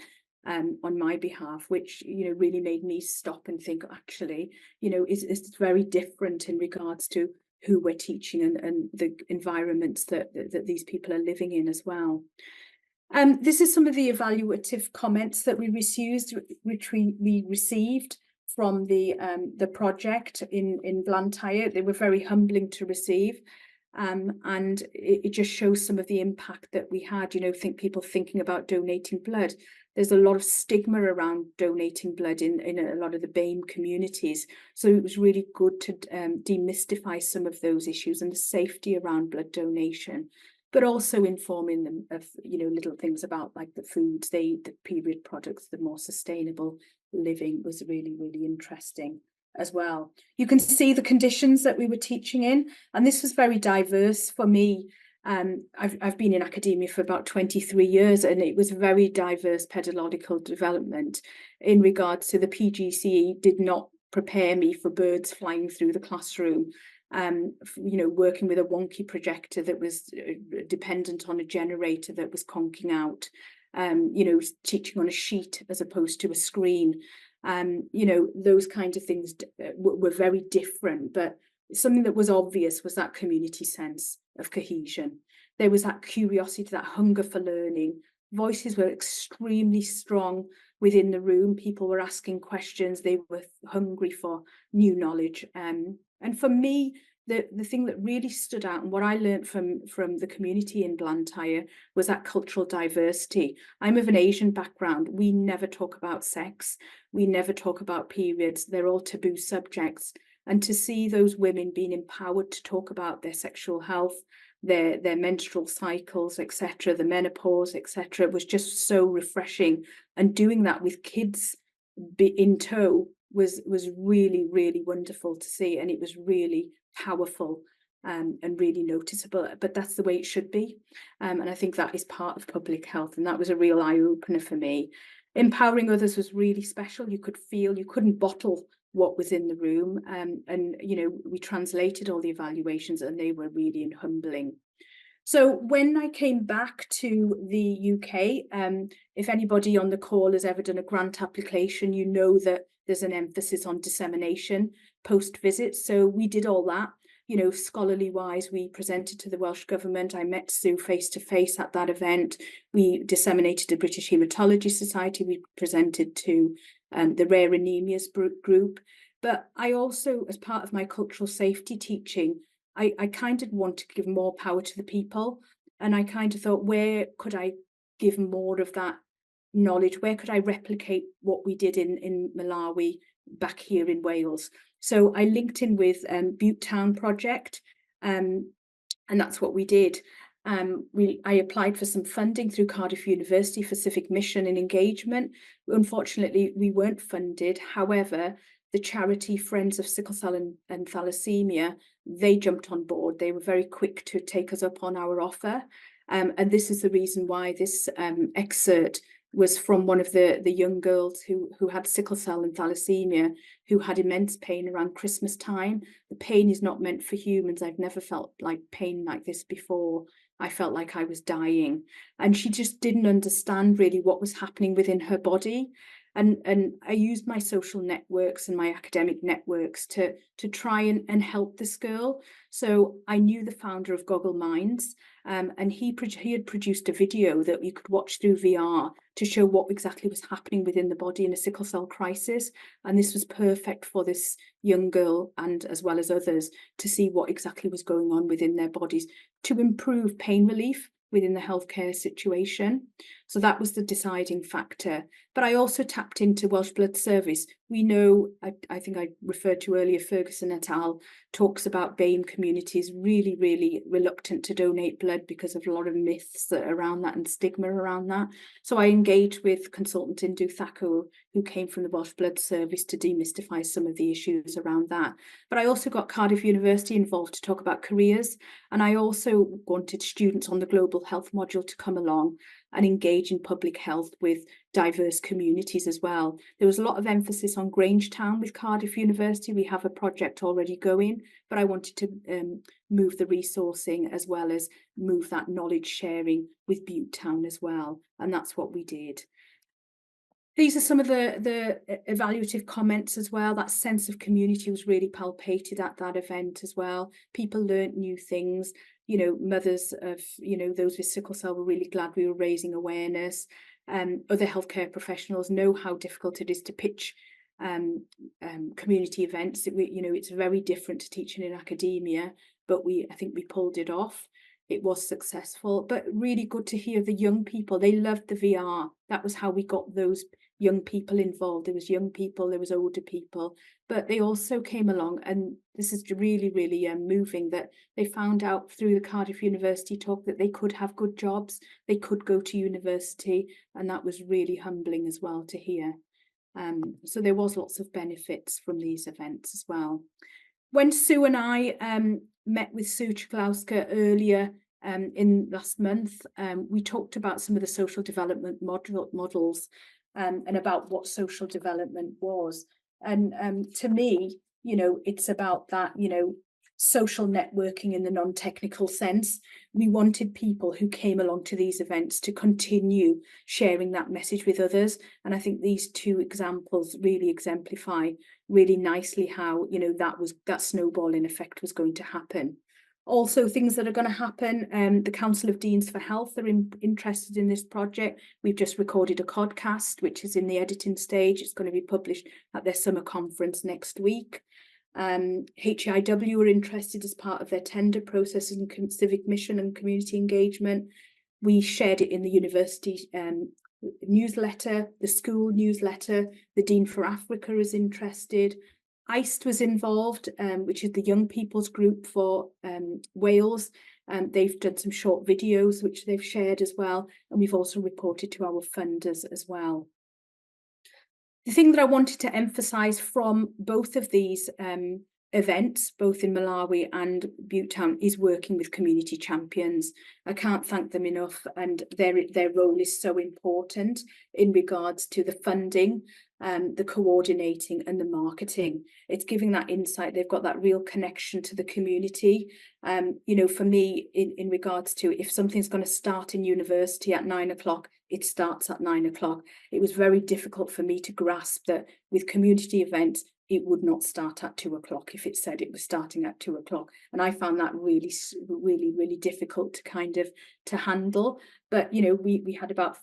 on my behalf, which really made me stop and think, actually, it's very different in regards to who we're teaching and the environments that these people are living in as well. This is some of the evaluative comments that we received, which we received from the project in Blantyre. They were very humbling to receive. And it just shows some of the impact that we had. You know, people thinking about donating blood. There's a lot of stigma around donating blood in a lot of the BAME communities. So it was really good to demystify some of those issues and the safety around blood donation, but also informing them of, you know, little things about like the foods, the period products, the more sustainable living was really, really interesting as well. You can see the conditions that we were teaching in, and this was very diverse for me. I've been in academia for about 23 years, and it was very diverse pedagogical development in regards to the PGCE did not prepare me for birds flying through the classroom. You know, working with a wonky projector that was dependent on a generator that was conking out, you know, teaching on a sheet as opposed to a screen. You know, those kinds of things were very different, but something that was obvious was that community sense of cohesion. There was that curiosity, that hunger for learning. Voices were extremely strong within the room. People were asking questions. They were hungry for new knowledge. And for me, the thing that really stood out and what I learned from the community in Blantyre was that cultural diversity. I'm of an Asian background. We never talk about sex. We never talk about periods. They're all taboo subjects. And to see those women being empowered to talk about their sexual health, their menstrual cycles, etc., the menopause, etc., was just so refreshing. And doing that with kids in tow was really, really wonderful to see. And it was really powerful and really noticeable. But that's the way it should be. And I think that is part of public health. And that was a real eye-opener for me. Empowering others was really special. You could feel, you couldn't bottle what was in the room. And, you know, we translated all the evaluations and they were really humbling. So when I came back to the UK, if anybody on the call has ever done a grant application, you know that there's an emphasis on dissemination post-visit. So we did all that. You know, scholarly wise, we presented to the Welsh Government. I met Sue face to face at that event. We disseminated to the British Haematology Society. We presented to the Rare Anemias group. But I also, as part of my cultural safety teaching, I kind of want to give more power to the people. And I kind of thought, where could I give more of that knowledge? Where could I replicate what we did in Malawi back here in Wales? So I linked in with Butte Town Project, and that's what we did. I applied for some funding through Cardiff University for civic mission and engagement. Unfortunately, we weren't funded. However, the charity Friends of Sickle Cell and Thalassemia, they jumped on board. They were very quick to take us up on our offer. And this is the reason why this excerpt was from one of the young girls who had sickle cell and thalassemia, who had immense pain around Christmas time. The pain is not meant for humans. I've never felt like pain like this before. I felt like I was dying. And she just didn't understand really what was happening within her body. And I used my social networks and my academic networks to try and help this girl. So I knew the founder of Goggle Minds, and he had produced a video that you could watch through VR to show what exactly was happening within the body in a sickle cell crisis. And this was perfect for this young girl, and as well as others, to see what exactly was going on within their bodies to improve pain relief within the healthcare situation. So that was the deciding factor. But I also tapped into Welsh Blood Service. We know, I think I referred to earlier, Ferguson et al. Talks about BAME communities really, really reluctant to donate blood because of a lot of myths around that and stigma around that. So I engaged with consultant Indu Thakur, who came from the Welsh Blood Service, to demystify some of the issues around that. But I also got Cardiff University involved to talk about careers. And I also wanted students on the global health module to come along and engage in public health with diverse communities as well. There was a lot of emphasis on Grangetown with Cardiff University. We have a project already going, but I wanted to move the resourcing as well as move that knowledge sharing with Butte Town as well. And that's what we did. These are some of the evaluative comments as well. That sense of community was really palpated at that event as well. People learnt new things. You know, mothers of, you know, those with sickle cell were really glad we were raising awareness. Other healthcare professionals know how difficult it is to pitch community events. You know, it's very different to teaching in academia, but I think we pulled it off. It was successful, but really good to hear the young people. They loved the VR. That was how we got those young people involved. There was young people, there was older people, but they also came along, and this is really, really moving, that they found out through the Cardiff University talk that they could have good jobs, they could go to university, and that was really humbling as well to hear. So there was lots of benefits from these events as well. When Sue and I met with Sue Cichlowska earlier in last month, we talked about some of the social development models and about what social development was. And to me, you know, it's about that, you know, social networking in the non-technical sense. We wanted people who came along to these events to continue sharing that message with others. And I think these two examples really exemplify really nicely how, you know, that snowballing effect was going to happen. Also, things that are going to happen, the Council of Deans for Health are interested in this project. We've just recorded a podcast, which is in the editing stage. It's going to be published at their summer conference next week. HIW are interested as part of their tender processes and civic mission and community engagement. We shared it in the university newsletter, the school newsletter. The Dean for Africa is interested. ICE was involved, which is the young people's group for Wales. They've done some short videos, which they've shared as well. And we've also reported to our funders as well. The thing that I wanted to emphasise from both of these events, both in Malawi and Butetown, is working with community champions. I can't thank them enough, and their role is so important in regards to the funding, the coordinating and the marketing. It's giving that insight. They've got that real connection to the community. You know, for me, in regards to if something's going to start in university at 9 o'clock, it starts at 9 o'clock. It was very difficult for me to grasp that with community events, it would not start at 2 o'clock if it said it was starting at 2 o'clock. And I found that really, really, really difficult to kind of to handle. But, you know, we had about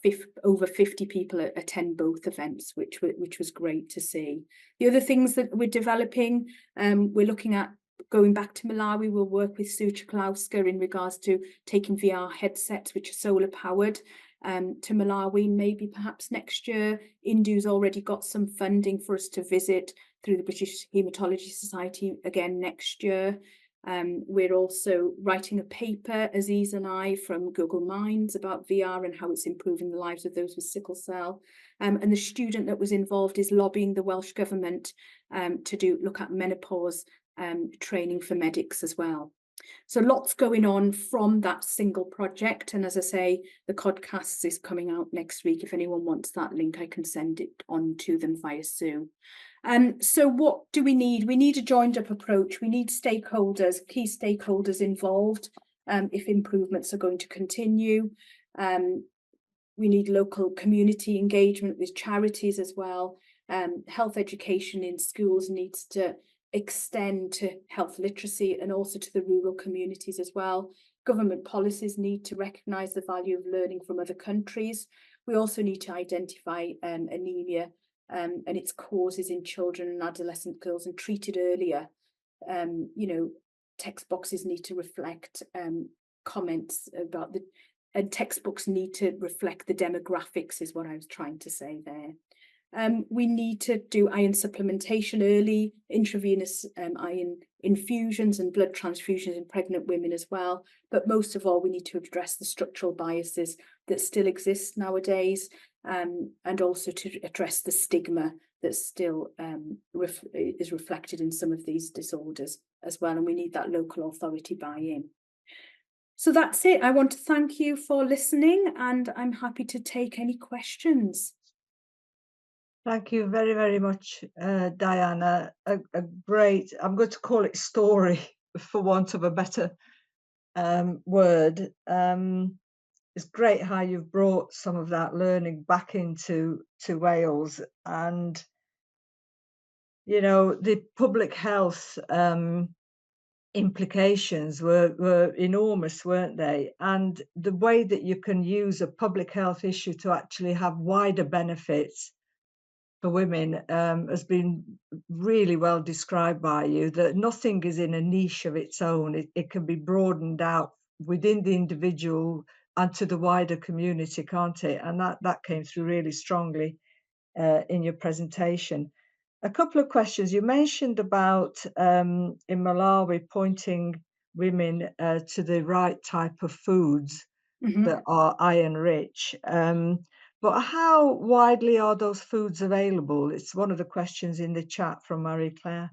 over 50 people attend both events, which was great to see. The other things that we're developing, we're looking at going back to Malawi. We'll work with Sue Cichlowska in regards to taking VR headsets, which are solar powered, to Malawi, maybe perhaps next year. Indu's already got some funding for us to visit through the British Haematology Society again next year. We're also writing a paper, Aziz and I, from Google Minds about VR and how it's improving the lives of those with sickle cell. And the student that was involved is lobbying the Welsh Government to look at menopause training for medics as well. So lots going on from that single project. And as I say, the podcast is coming out next week. If anyone wants that link, I can send it on to them via Sue. So what do we need? We need a joined up approach. We need stakeholders, key stakeholders involved if improvements are going to continue. We need local community engagement with charities as well. Health education in schools needs to extend to health literacy and also to the rural communities as well. Government policies need to recognise the value of learning from other countries. We also need to identify anemia and its causes in children and adolescent girls and treat it earlier. You know, text boxes need to reflect comments about and textbooks need to reflect the demographics is what I was trying to say there. We need to do iron supplementation early, intravenous iron infusions and blood transfusions in pregnant women as well. But most of all, we need to address the structural biases that still exist nowadays, and also to address the stigma that still is reflected in some of these disorders as well. And we need that local authority buy-in. So that's it. I want to thank you for listening, and I'm happy to take any questions. Thank you very, very much, Diana. A great, I'm going to call it story for want of a better word. It's great how you've brought some of that learning back into Wales, and you know, the public health implications were enormous, weren't they? And the way that you can use a public health issue to actually have wider benefits for women has been really well described by you, that nothing is in a niche of its own. It can be broadened out within the individual and to the wider community, can't it? And that came through really strongly in your presentation. A couple of questions. You mentioned about in Malawi pointing women to the right type of foods that are iron rich. But how widely are those foods available? It's one of the questions in the chat from Marie Claire.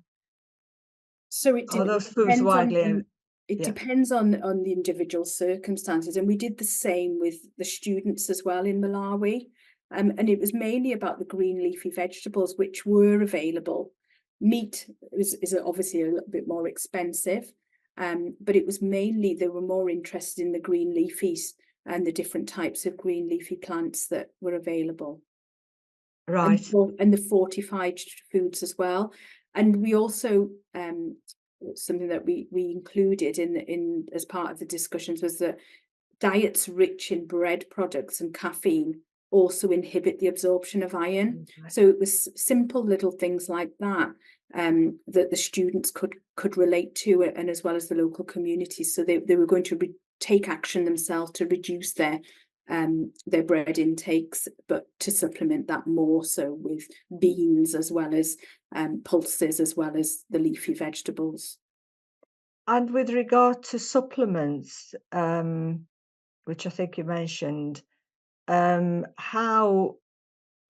So Are those foods widely? It depends on the individual circumstances, and we did the same with the students as well in Malawi. And it was mainly about the green leafy vegetables which were available. Meat is obviously a little bit more expensive, but it was mainly they were more interested in the green leafies and the different types of green leafy plants that were available. Right. And the fortified foods as well. And we also something that we included in as part of the discussions was that diets rich in bread products and caffeine also inhibit the absorption of iron. So it was simple little things like that that the students could relate to it, and as well as the local communities. So they were going to take action themselves to reduce their bread intakes, but to supplement that more so with beans as well as pulses, as well as the leafy vegetables. And with regard to supplements, which I think you mentioned, how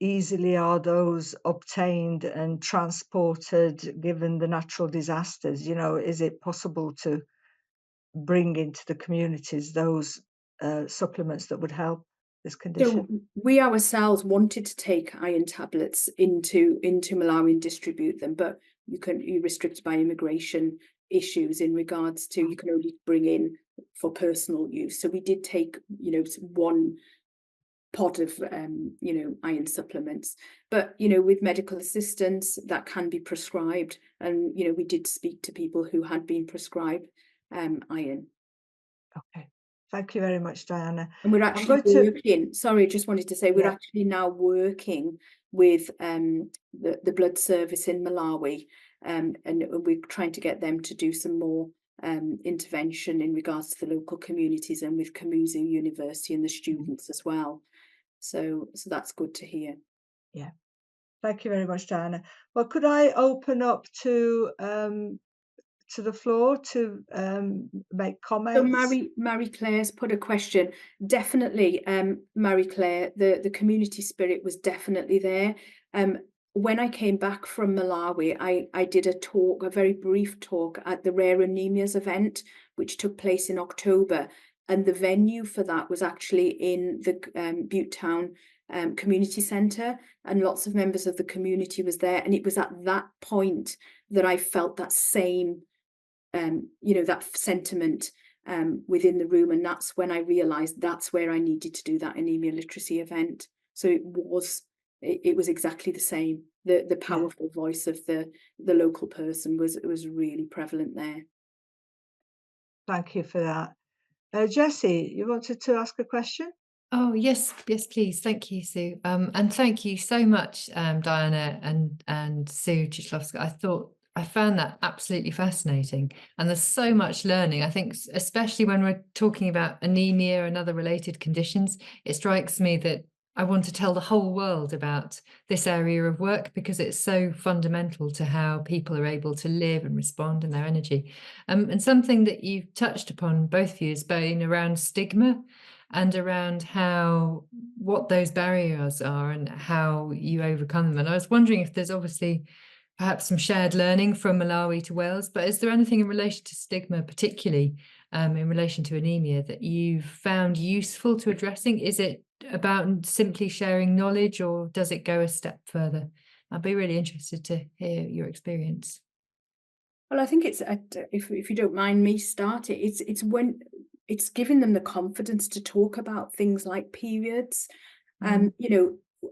easily are those obtained and transported given the natural disasters? You know, is it possible to bring into the communities those supplements that would help this condition? So we ourselves wanted to take iron tablets into Malawi and distribute them, but you're restricted by immigration issues in regards to you can only bring in for personal use. So we did take, one pot of iron supplements, but with medical assistance that can be prescribed, and we did speak to people who had been prescribed iron. Okay, thank you very much, Diana. And we're actually working, sorry, just wanted to say, we're actually now working with the blood service in Malawi, and we're trying to get them to do some more intervention in regards to the local communities and with Cymunedol University and the students as well. So that's good to hear. Yeah, thank you very much, Diana. Well, could I open up to the floor to make comments? So Marie Claire's put a question. Definitely, Marie Claire, the community spirit was definitely there. When I came back from Malawi, I did a very brief talk at the Rare Anemias event, which took place in October. And the venue for that was actually in the Butte Town community centre, and lots of members of the community was there. And it was at that point that I felt that same that sentiment within the room, and that's when I realized that's where I needed to do that anemia literacy event. So it was exactly the same. The powerful voice of the local person was really prevalent there. Thank you for that. Jessie, you wanted to ask a question? Oh, yes, please. Thank you, Sue. And thank you so much, Diana and Sue Chislowska. I found that absolutely fascinating. And there's so much learning. I think, especially when we're talking about anemia and other related conditions, it strikes me that I want to tell the whole world about this area of work because it's so fundamental to how people are able to live and respond in their energy. And something that you've touched upon, both of you, has been around stigma and around what those barriers are and how you overcome them. And I was wondering if there's obviously perhaps some shared learning from Malawi to Wales, but is there anything in relation to stigma, particularly in relation to anemia, that you've found useful to addressing? Is it about simply sharing knowledge, or does it go a step further? I'd be really interested to hear your experience. Well, I think it's if you don't mind me starting, it's when it's giving them the confidence to talk about things like periods.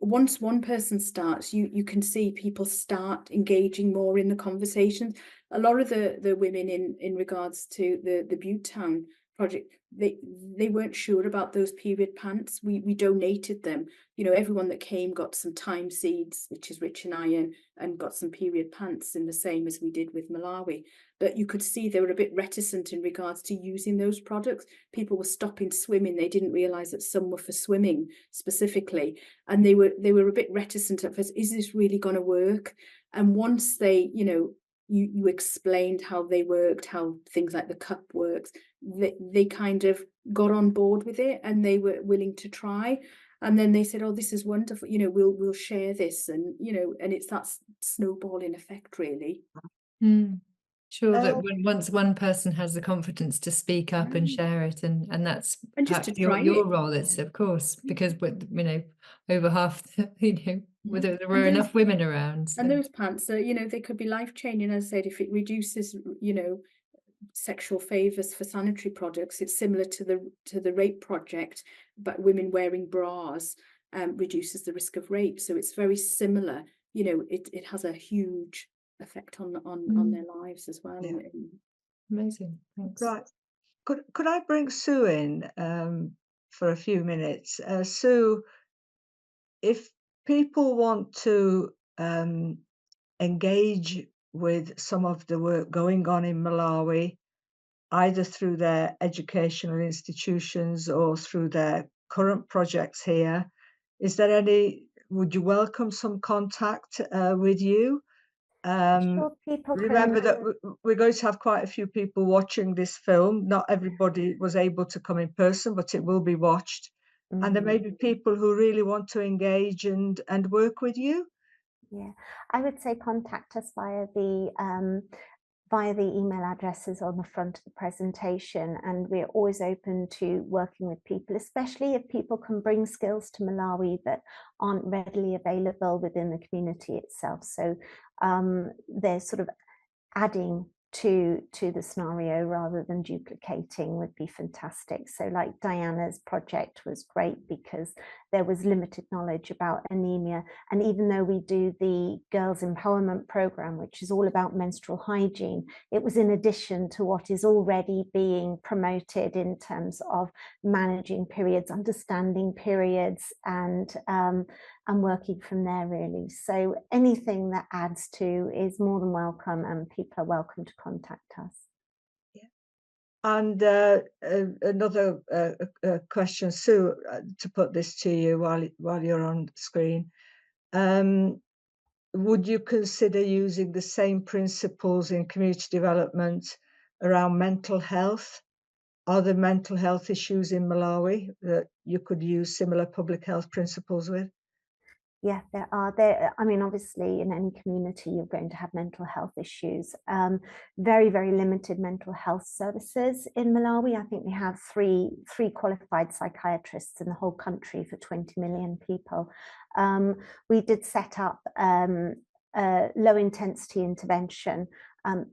Once one person starts, you can see people start engaging more in the conversations. A lot of the women in regards to the Butte Town project, they weren't sure about those period pants. We donated them. You know, everyone that came got some thyme seeds, which is rich in iron, and got some period pants in the same as we did with Malawi. But you could see they were a bit reticent in regards to using those products. People were stopping swimming. They didn't realize that some were for swimming specifically, and they were a bit reticent at first. Is this really going to work? And once they, you know, you explained how they worked, how things like the cup works, they kind of got on board with it, and they were willing to try. And then they said, oh, this is wonderful, you know, we'll share this, and you know, and it's that snowballing effect, really. Sure, that once one person has the confidence to speak up and share it, and that's And just perhaps to try your it. role, it's of course, because you know, over half the, you know, there were And enough women around. And those pants are, you know, they could be life-changing. As I said, if it reduces, you know, sexual favors for sanitary products, it's similar to the rape project, but women wearing bras reduces the risk of rape. So it's very similar. You know, it has a huge effect on their lives as well. Yeah. Amazing, thanks. Right. Could I bring Sue in for a few minutes? Sue, if people want to engage with some of the work going on in Malawi, either through their educational institutions or through their current projects here, would you welcome some contact with you? Sure, people Remember can. that we're going to have quite a few people watching this film. Not everybody was able to come in person, but it will be watched. And there may be people who really want to engage and work with you. Yeah, I would say contact us via the email addresses on the front of the presentation, and we're always open to working with people, especially if people can bring skills to Malawi that aren't readily available within the community itself. So they're sort of adding to the scenario rather than duplicating would be fantastic. So like Diana's project was great because there was limited knowledge about anemia, and even though we do the Girls Empowerment Programme, which is all about menstrual hygiene, it was in addition to what is already being promoted in terms of managing periods, understanding periods, and working from there, really. So anything that adds to is more than welcome, and people are welcome to contact us. Yeah. And another question, Sue, to put this to you while you're on screen. Would you consider using the same principles in community development around mental health? Are there mental health issues in Malawi that you could use similar public health principles with? Yeah, there are. I mean, obviously, in any community, you're going to have mental health issues. Very, very limited mental health services in Malawi. I think we have three qualified psychiatrists in the whole country for 20 million people. We did set up low intensity intervention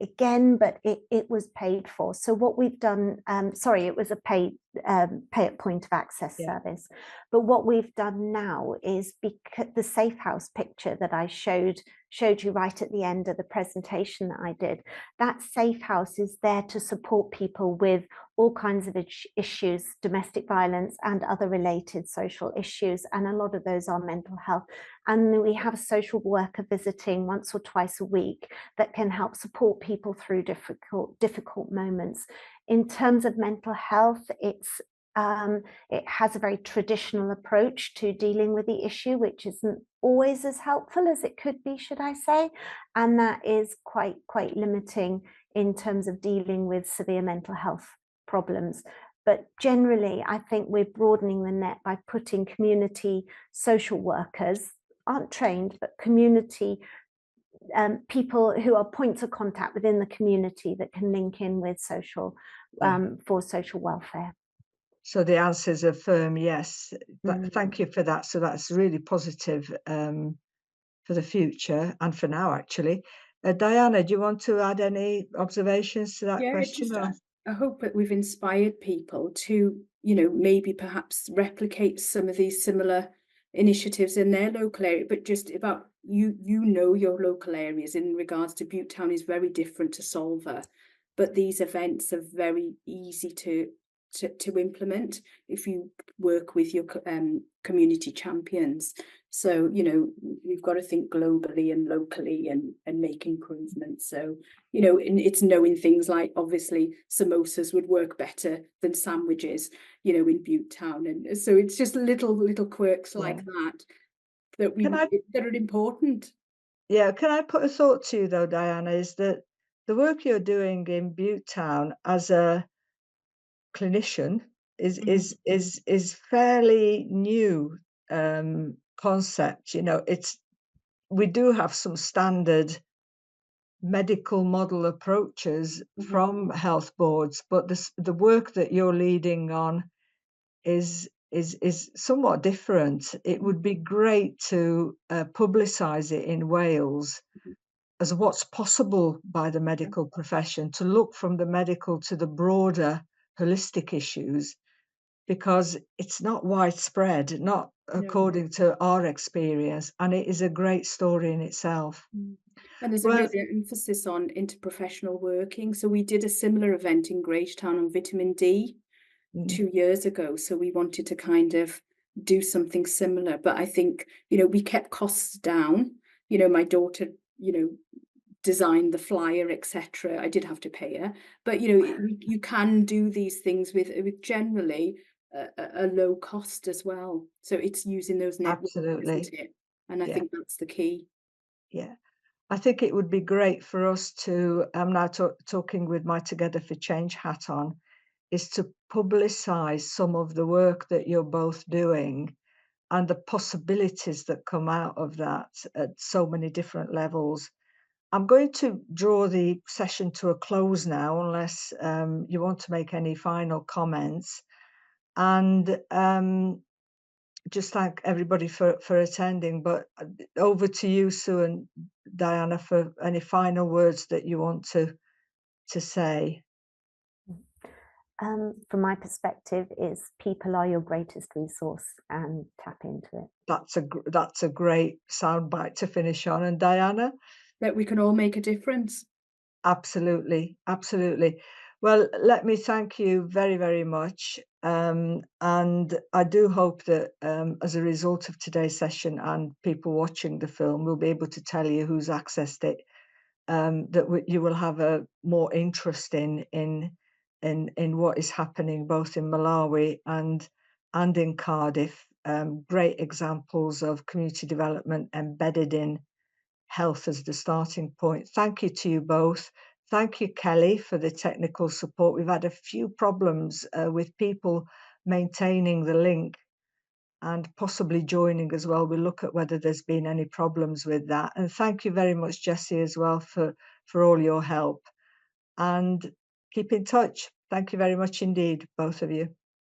again, but it was paid for. So what we've done, sorry, it was a pay at point of access service. But what we've done now is, because the safe house picture that I showed you right at the end of the presentation that I did, that safe house is there to support people with all kinds of issues, domestic violence and other related social issues, and a lot of those are mental health. And we have a social worker visiting once or twice a week that can help support people through difficult moments. In terms of mental health, it has a very traditional approach to dealing with the issue, which isn't always as helpful as it could be, should I say, and that is quite limiting in terms of dealing with severe mental health problems. But generally, I think we're broadening the net by putting community social workers, aren't trained, but community people who are points of contact within the community that can link in with social for social welfare. So the answer is a firm yes. Thank you for that. So that's really positive for the future and for now, actually. Diana, do you want to add any observations to that question? I hope that we've inspired people to, you know, maybe perhaps replicate some of these similar initiatives in their local area, but just about you know your local areas. In regards to Butte Town is very different to Solva, but these events are very easy to to implement if you work with your community champions. So, you know, we've got to think globally and locally and make improvements. So, you know, and it's knowing things like, obviously, samosas would work better than sandwiches, you know, in Butte Town. And so it's just little quirks like that that are important. Yeah, can I put a thought to you though, Diana, is that the work you're doing in Butte Town as a clinician is fairly new concept. You know, we do have some standard medical model approaches from health boards, but the work that you're leading on is somewhat different. It would be great to publicize it in Wales as what's possible by the medical profession, to look from the medical to the broader holistic issues, because it's not widespread, not according to our experience, and it is a great story in itself. And there's a real emphasis on interprofessional working. So we did a similar event in Grangetown on vitamin D 2 years ago. So we wanted to kind of do something similar. But I think, you know, we kept costs down. You know, my daughter, you know, designed the flyer, etc. I did have to pay her. But, you know, you can do these things with generally a low cost as well. So it's using those networks, isn't it? And I think that's the key. Yeah. I think it would be great for us to, I'm now talking with my Together for Change hat on, is to publicise some of the work that you're both doing and the possibilities that come out of that at so many different levels. I'm going to draw the session to a close now, unless you want to make any final comments. And just thank everybody for attending, but over to you, Sue and Diana, for any final words that you want to say. From my perspective, is people are your greatest resource, and tap into it. That's a great soundbite to finish on. And Diana? That we can all make a difference. Absolutely, absolutely. Well, let me thank you very, very much. And I do hope that as a result of today's session and people watching the film, we'll be able to tell you who's accessed it, that you will have a more interest in what is happening both in Malawi and in Cardiff. Great examples of community development embedded in health as the starting point. Thank you to you both. Thank you, Kelly, for the technical support. We've had a few problems with people maintaining the link and possibly joining as well. We'll look at whether there's been any problems with that. And thank you very much, Jessie, as well, for all your help. And keep in touch. Thank you very much indeed, both of you.